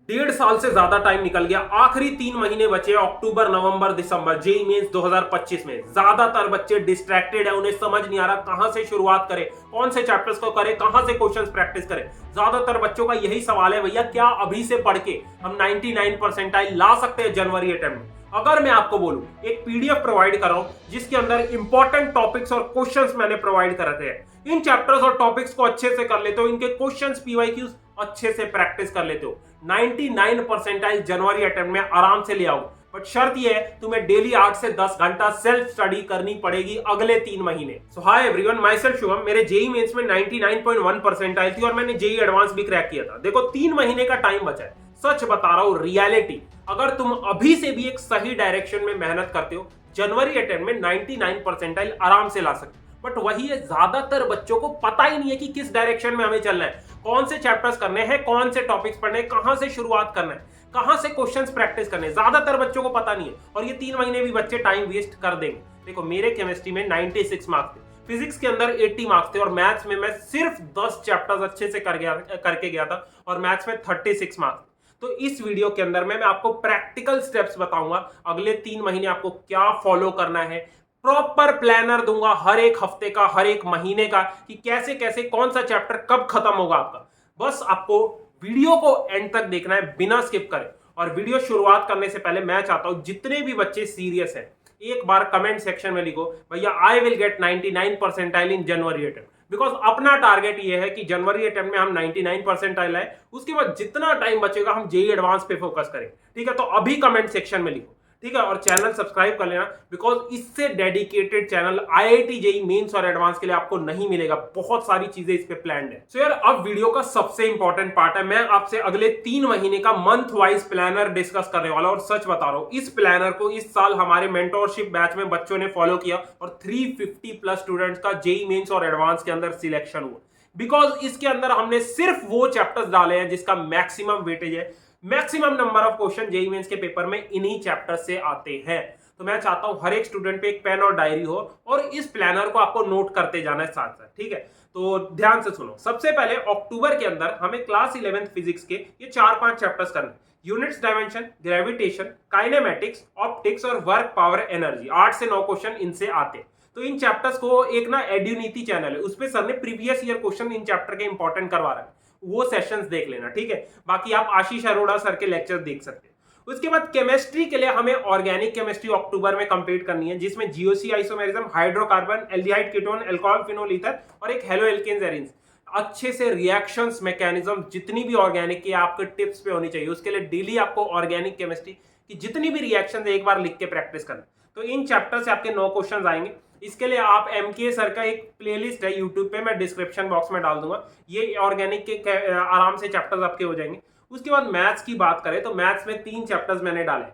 डेढ़ साल से ज्यादा टाइम निकल गया, आखिरी 3 महीने बचे, अक्टूबर नवंबर दिसंबर, जेईई मेंस 2025 में। ज्यादातर बच्चे डिस्ट्रैक्टेड है, उन्हें समझ नहीं आ रहा कहां से शुरुआत करें, कौन से चैप्टर्स को करें, कहां से क्वेश्चंस प्रैक्टिस करें। ज्यादातर बच्चों का यही सवाल है, भैया क्या अभी से पढ़ के हम 99 परसेंटाइल ला सकते हैं जनवरी अटेम्प्ट में? अगर मैं आपको बोलूं, एक पीडीएफ प्रोवाइड कर रहा हूं जिसके अंदर इंपॉर्टेंट टॉपिक्स और क्वेश्चंस मैंने प्रोवाइड कर रखे हैं। इन चैप्टर्स और टॉपिक्स को अच्छे से कर लेते हो, इनके क्वेश्चंस पीवाईक्यूज अच्छे से प्रैक्टिस कर लेते हो, 99 परसेंटाइल जनवरी अटेम्प्ट में आराम से ले आओ। बट शर्त यह है, तुम्हें डेली 8 से 10 घंटा सेल्फ स्टडी करनी पड़ेगी अगले 3 महीने। So hi everyone, my self Shubham. मेरे जेईई मेंस में 99.1 परसेंटाइल थी और मैंने जेईई एडवांस भी क्रैक किया था। देखो 3 महीने का टाइम बचा है, सच बता रहा हूं, रियलिटी। अगर तुम अभी से भी एक सही डायरेक्शन में मेहनत करते हो, जनवरी अटेम्प्ट में 99 परसेंटाइल आराम से ला सकते हो। बट वही है, ज्यादातर बच्चों को पता ही नहीं है कि किस डायरेक्शन में हमें चलना है, कौन से चैप्टर्स करने हैं, कौन से टॉपिक्स पढ़ने हैं, कहां से शुरुआत करना है, कहां से क्वेश्चंस प्रैक्टिस करने हैं। ज्यादातर बच्चों को पता नहीं है और ये 3 महीने भी बच्चे टाइम वेस्ट कर देंगे। देखो मेरे केमिस्ट्री में 96 मार्क्स थे, फिजिक्स के अंदर 80 मार्क्स थे और मैथ्स में मैं सिर्फ 10 चैप्टर्स अच्छे से करके गया था और मैथ्स में 36 मार्क्स। तो इस वीडियो के अंदर मैं आपको प्रैक्टिकल स्टेप्स बताऊंगा, अगले 3 महीने आपको क्या फॉलो करना है। प्रॉपर प्लानर दूंगा हर एक हफ्ते का, हर एक महीने का, कि कैसे कैसे कौन सा चैप्टर कब खत्म होगा आपका। बस आपको वीडियो को एंड तक देखना है बिना स्किप करे। और वीडियो शुरुआत करने से पहले मैं चाहता हूं जितने भी बच्चे सीरियस हैं, एक बार कमेंट सेक्शन में लिखो, भैया I will get 99 percentile in January attempt. Because अपना टारगेट ये है कि जनवरी अटेम्प्ट में हम 99 परसेंटाइल आए, उसके बाद जितना टाइम बचेगा हम जेईई एडवांस पे फोकस करें। ठीक है, तो अभी कमेंट सेक्शन में लिखो, ठीक है। और चैनल सब्सक्राइब कर लेना, बिकॉज इससे dedicated channel IIT JEE Mains और एडवांस के लिए आपको नहीं मिलेगा। बहुत सारी चीजें इस पे प्लान्ड है। सो यार, अब वीडियो का सबसे इंपॉर्टेंट पार्ट है, मैं आपसे अगले 3 महीने का मंथ वाइज प्लानर डिस्कस करने वाला हूं। और सच बता रहा हूं, इस प्लानर को इस साल हमारे मेंटोरशिप बैच में बच्चों ने फॉलो किया और 350 प्लस स्टूडेंट्स का जेईई मेंस और एडवांस के अंदर सिलेक्शन हुआ। बिकॉज इसके अंदर हमने सिर्फ वो चैप्टर्स डाले हैं जिसका मैक्सिमम वेटेज है, maximum number of question JEE Mains के पेपर में इन्हीं चैप्टर से आते हैं। तो मैं चाहता हूं हर एक स्टूडेंट पे एक पेन और डायरी हो और इस प्लानर को आपको नोट करते जाना है साथ साथ, ठीक है। तो ध्यान से सुनो। सबसे पहले अक्टूबर के अंदर हमें क्लास 11th फिजिक्स के ये 4-5 चैप्टर्स करने, units dimension, gravitation, kinematics, optics और वर्क पावर एनर्जी। 8 से 9 क्वेश्चन इनसे आते हैं। तो इन चैप्टर्स को एक ना एड्यूनीति चैनल है, उसपे सर ने previous year question in chapter के इंपॉर्टेंट करवा रहा है, वो सेशंस देख लेना, ठीक है। बाकी आप आशीष अरोड़ा सर के लेक्चर देख सकते हैं। उसके बाद केमिस्ट्री के लिए हमें ऑर्गेनिक केमिस्ट्री अक्टूबर में कंप्लीट करनी है, जिसमें GOC, isomerism, hydrocarbon, aldehyde ketone, alcohol, phenol, ether और एक हेलो एल्केन्स एरिन्स। अच्छे से रिएक्शंस मैकेनिज्म जितनी भी ऑर्गेनिक की आपके टिप्स पे होनी चाहिए। उसके लिए डेली आपको ऑर्गेनिक केमिस्ट्री की जितनी भी रिएक्शन है एक बार लिख के प्रैक्टिस करना। तो इन चैप्टर से आपके 9 क्वेश्चन आएंगे। इसके लिए आप एमके सर का एक प्लेलिस्ट है यूट्यूब पे, मैं डिस्क्रिप्शन बॉक्स में डाल दूंगा, ये ऑर्गेनिक के आराम से चैप्टर्स आपके हो जाएंगे। उसके बाद मैथ्स की बात करें तो मैथ्स में 3 चैप्टर्स मैंने डाले,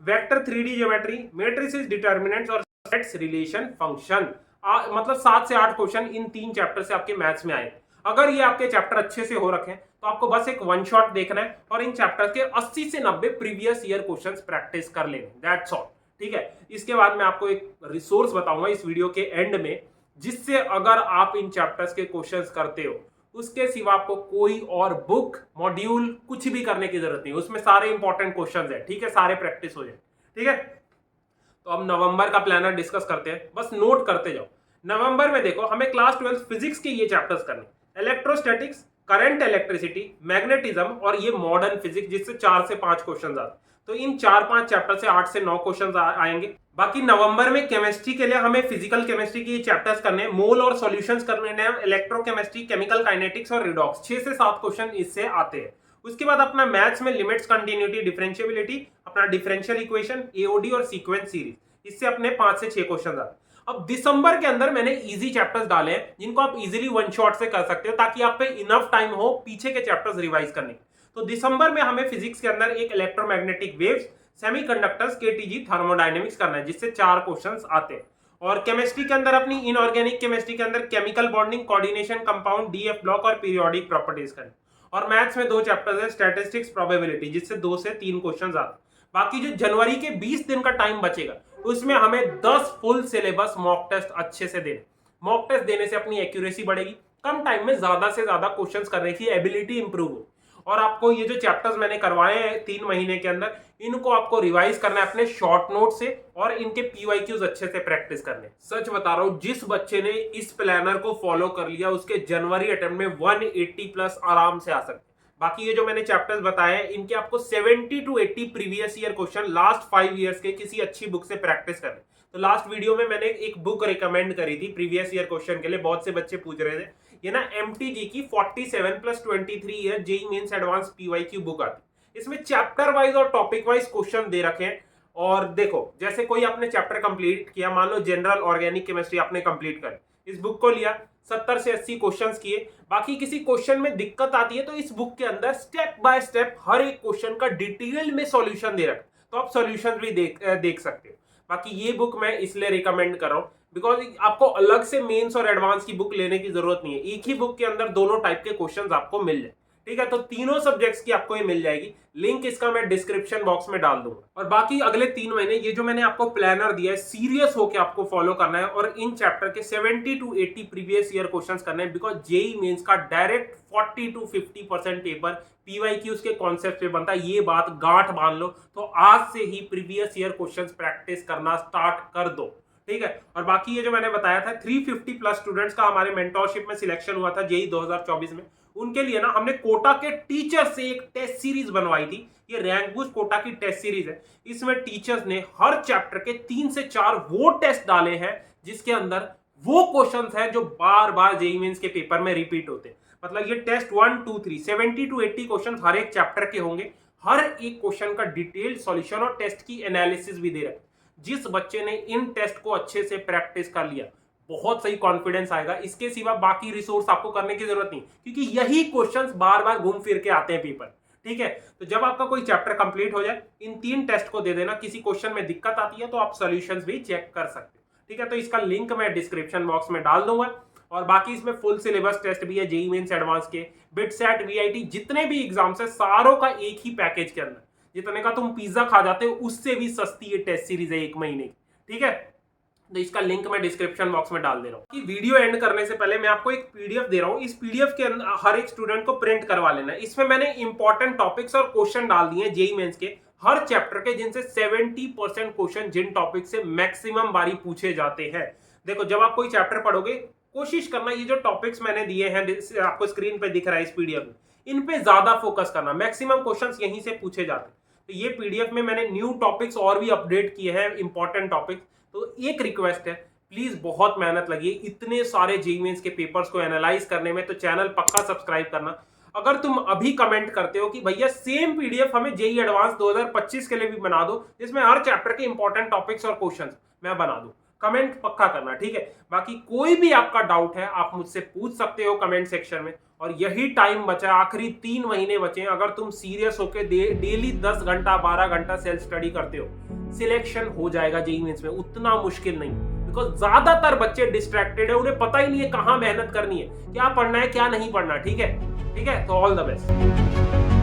vector, 3D geometry, matrices, determinants और सेट्स, रिलेशन, फंक्शन। मतलब 7 से 8 क्वेश्चन इन 3 चैप्टर से आपके मैथ्स में आए। अगर ये आपके चैप्टर अच्छे से हो रखे हैं तो आपको बस एक वन शॉट देखना है और इन चैप्टर्स के 80 से 90 प्रीवियस ईयर क्वेश्चंस प्रैक्टिस कर लेंगे, दैट्स ऑल, ठीक है। इसके बाद मैं आपको एक रिसोर्स बताऊंगा इस वीडियो के एंड में, जिससे अगर आप इन चैप्टर्स के क्वेश्चंस करते हो, उसके सिवा आपको कोई और बुक, मॉड्यूल कुछ भी करने की जरूरत नहीं, उसमें सारे इंपॉर्टेंट क्वेश्चंस है, ठीक है, सारे प्रैक्टिस हो जाए, ठीक है। तो अब नवंबर का प्लानर डिस्कस करते हैं, बस नोट करते जाओ। नवंबर में देखो हमें क्लास 12 फिजिक्स के ये चैप्टर्स करने, इलेक्ट्रोस्टैटिक्स, करंट इलेक्ट्रिसिटी, मैग्नेटिज्म और ये मॉडर्न फिजिक्स, जिससे 4 से 5 क्वेश्चन आते। तो इन 4-5 चैप्टर से 8 से 9 क्वेश्चन आएंगे। बाकी नवंबर में केमिस्ट्री के लिए हमें फिजिकल केमिस्ट्री के चैप्टर्स करने, मोल और सॉल्यूशंस करने हैं, इलेक्ट्रोकेमिस्ट्री, केमिकल काइनेटिक्स और रिडॉक्स, 6 से 7 क्वेश्चन इससे आते हैं। उसके बाद अपना मैथ्स में लिमिट्स, कंटिन्यूटी, डिफरेंशिएबिलिटी, अपना डिफरेंशियल इक्वेशन, एओडी और सीक्वेंस सीरीज, इससे अपने 5 से 6 क्वेश्चन आते हैं। अब दिसंबर के अंदर मैंने इजी चैप्टर्स डाले हैं जिनको आप इजीली वन शॉट से कर सकते हो, ताकि आप पे इनफ टाइम हो पीछे के चैप्टर्स रिवाइज करने के। तो दिसंबर में हमें फिजिक्स के अंदर एक electromagnetic waves, semiconductors, KTG, thermodynamics करना है, जिससे 4 क्वेश्चंस आते हैं। और केमिस्ट्री के अंदर अपनी इनऑर्गेनिक केमिस्ट्री के अंदर chemical bonding, coordination, compound, DF block और पीरियोडिक प्रॉपर्टीज करनी। और मैथ्स में 2 चैप्टर्स है, स्टैटिस्टिक्स, प्रोबेबिलिटी, जिससे 2 से 3 क्वेश्चंस आते हैं। बाकी जो जनवरी के 20 दिन का टाइम बचेगा उसमें हमें 10 फुल सिलेबस मॉक टेस्ट अच्छे से देने। मॉक टेस्ट देने से अपनी एक्यूरेसी बढ़ेगी, कम टाइम में ज्यादा से ज्यादा क्वेश्चंस करने की एबिलिटी इंप्रूव हो। और आपको ये जो चैप्टर्स मैंने करवाए हैं 3 महीने के अंदर, इनको आपको रिवाइज करना है अपने शॉर्ट नोट से और इनके पीवाईक्यूज अच्छे से प्रैक्टिस करने। सच बता रहा हूं, जिस बच्चे ने इस प्लानर को फॉलो कर लिया उसके जनवरी अटेम्प्ट में 180 प्लस आराम से आ सकते। बाकी ये जो मैंने चैप्टर्स बताए हैं इनके आपको 70 to 80 previous year question last 5 years के किसी अच्छी बुक से प्रैक्टिस करने। तो लास्ट वीडियो में मैंने एक बुक रिकमेंड करी थी प्रीवियस ईयर क्वेश्चन के लिए, बहुत से बच्चे पूछ रहे थे। ये ना MTG की 47 + 23 year JEE Mains advance PYQ book आती। इसमें चैप्टर वाइज और टॉपिक वाइज क्वेश्चन दे रखे हैं। और देखो, जैसे कोई आपने चैप्टर कंप्लीट किया, मान लो जनरल ऑर्गेनिक केमिस्ट्री आपने कंप्लीट कर, इस बुक को लिया, 70 से 80 क्वेश्चंस किए, बाकी किसी क्वेश्चन में दिक्कत आती है तो इस बुक के अंदर स्टेप बाय स्टेप हर एक क्वेश्चन का डिटेल में सॉल्यूशन दे रखा, तो आप सॉल्यूशन भी देख सकते हो। बाकी ये बुक मैं इसलिए रिकमेंड कर रहा हूँ बिकॉज आपको अलग से मेंस और एडवांस की बुक लेने की जरूरत नहीं है, एक ही बुक के अंदर दोनों टाइप के क्वेश्चंस आपको मिल जाए। ठीक है, तो तीनों सब्जेक्ट्स की आपको ये मिल जाएगी। लिंक इसका मैं डिस्क्रिप्शन बॉक्स में डाल दूंगा। और बाकी अगले 3 महीने ये जो मैंने आपको प्लानर दिया है, सीरियस होकर आपको फॉलो करना है और इन चैप्टर के 70 to 80 प्रीवियस ईयर क्वेश्चंस करने हैं बिकॉज जेईई मेंस का डायरेक्ट 40 to 50% पेपर पीवाईक्यूज के कॉन्सेप्ट पे बनता है। ये बात गांठ बांध लो, तो आज से ही प्रीवियस ईयर क्वेश्चंस प्रैक्टिस करना स्टार्ट कर दो। ठीक है, और बाकी ये जो मैंने बताया था 350 प्लस स्टूडेंट्स का हमारे मेंटरशिप में सिलेक्शन हुआ था जेईई 2024 में, उनके लिए ना हमने कोटा के टीचर से एक टेस्ट सीरीज बनवाई थी। ये रैंक बूस्ट कोटा की टेस्ट सीरीज है। इसमें टीचर्स ने हर चैप्टर के 3 से 4 वो टेस्ट डाले हैं जिसके अंदर वो क्वेश्चंस हैं जो बार बार जेईई मेंस के पेपर में रिपीट होते हैं। मतलब ये टेस्ट 1 2 3 70 to 80 क्वेश्चन हर एक चैप्टर के होंगे। हर एक क्वेश्चन का डिटेल्ड सॉल्यूशन और टेस्ट की एनालिसिस भी दे रहे हैं। जिस बच्चे ने इन टेस्ट को अच्छे से प्रैक्टिस कर लिया, बहुत सही कॉन्फिडेंस आएगा। इसके सिवा बाकी रिसोर्स आपको करने की जरूरत नहीं, क्योंकि यही क्वेश्चंस बार बार घूम फिर के आते हैं पेपर। ठीक है, तो जब आपका कोई चैप्टर कंप्लीट हो जाए, इन 3 टेस्ट को दे देना। किसी क्वेश्चन में दिक्कत आती है तो आप सॉल्यूशंस भी चेक कर सकते हो। ठीक है, तो इसका लिंक मैं डिस्क्रिप्शन बॉक्स में डाल दूंगा। और बाकी इसमें फुल सिलेबस टेस्ट भी है जेईई मेंस एडवांस के, बिटसेट, वीआईटी, जितने भी एग्जाम्स है सारों का एक ही पैकेज के अंदर। जितने का तुम पिज्जा खा जाते हो उससे भी सस्ती ये टेस्ट सीरीज है 1 महीने की। ठीक है, तो इसका लिंक मैं डिस्क्रिप्शन बॉक्स में डाल दे रहा हूँ। कि वीडियो एंड करने से पहले मैं आपको एक पीडीएफ दे रहा हूँ। इस पीडीएफ के अंदर हर एक स्टूडेंट को प्रिंट करवा लेना है। इसमें मैंने इंपॉर्टेंट टॉपिक्स और क्वेश्चन डाल दिए जेईई मेंस के हर चैप्टर के, जिनसे 70% क्वेश्चन जिन टॉपिक से मैक्सिमम बारी पूछे जाते हैं। देखो, जब आप कोई चैप्टर पढ़ोगे, कोशिश करना ये जो टॉपिक्स मैंने दिए हैं, आपको स्क्रीन पे दिख रहा है इस पीडीएफ में, इन पे ज्यादा फोकस करना। मैक्सिमम क्वेश्चंस यहीं से पूछे जाते हैं। तो ये पीडीएफ में मैंने न्यू टॉपिक्स और भी अपडेट किए हैं, इंपॉर्टेंट टॉपिक्स। तो एक रिक्वेस्ट है, प्लीज बहुत मेहनत लगी इतने सारे जेईई मेंस के पेपर्स को एनालाइज करने में, तो चैनल पक्का सब्सक्राइब करना। अगर तुम अभी कमेंट करते हो कि भैया सेम पीडीएफ हमें जेईई एडवांस 2025 के लिए भी बना दो, जिसमें हर चैप्टर के इंपॉर्टेंट टॉपिक्स और क्वेश्चंस मैं बना दूं, कमेंट पक्का करना। ठीक है, बाकी कोई भी आपका डाउट है आप मुझसे पूछ सकते हो कमेंट सेक्शन में। और यही टाइम बचा, आखिरी 3 महीने बचे हैं। अगर तुम सीरियस होकर डेली 10 घंटा 12 घंटा सेल्फ स्टडी करते हो, सिलेक्शन हो जाएगा जेईई मेंस में। उतना मुश्किल नहीं, बिकॉज ज्यादातर बच्चे डिस्ट्रैक्टेड है, उन्हें पता ही नहीं है कहाँ मेहनत करनी है, क्या पढ़ना है क्या नहीं पढ़ना। ठीक है, तो ऑल द बेस्ट।